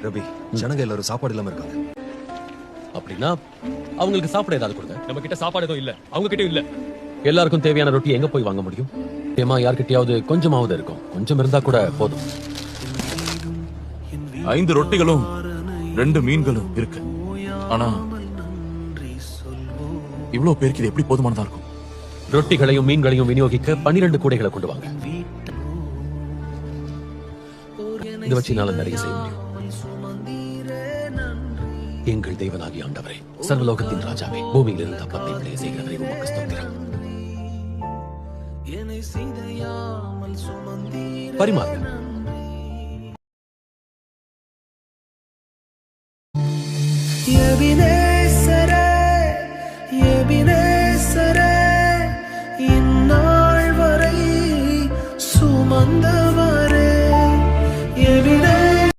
ரவி, ஜனங்க எல்லாரும் சாப்பாடு இல்லாம இருக்காங்க. அப்படின்னா அவங்களுக்கு சாப்பிட ஏதாவது கொடுங்க. நம்ம கிட்ட சாப்பாடு எதுவும் இல்ல, அவங்க கிட்ட இல்ல. எல்லாருக்கும் தேவையான ரொட்டி எங்க போய் வாங்க முடியும்? ஏமா யார்கிட்டயாவது கொஞ்சமாவது இருக்கும். கொஞ்சம் இருந்தா கூட போதும். 5 ரொட்டிகளும் 2 மீன்களும் இருக்கு. ஆனா இவ்வளவு பேருக்கு இது எப்படி போதுமானதா இருக்கும்? ரொட்டிகளையும் மீன்களையும் விநியோகிக்க 12 கூடைகளை கொண்டு வாங்க. இதை வச்சு என்னால நிறைய செய்ய முடியும். எங்கள் தேவனாகிய ஆண்டவரே, சர்வலோகத்தின் ராஜாவே, பூமியில் இருந்த அப்பத்தை விளைய செய்கிறவரை உமக்கு ஸ்தோத்திரம். பரிமாறுங்க. எபினே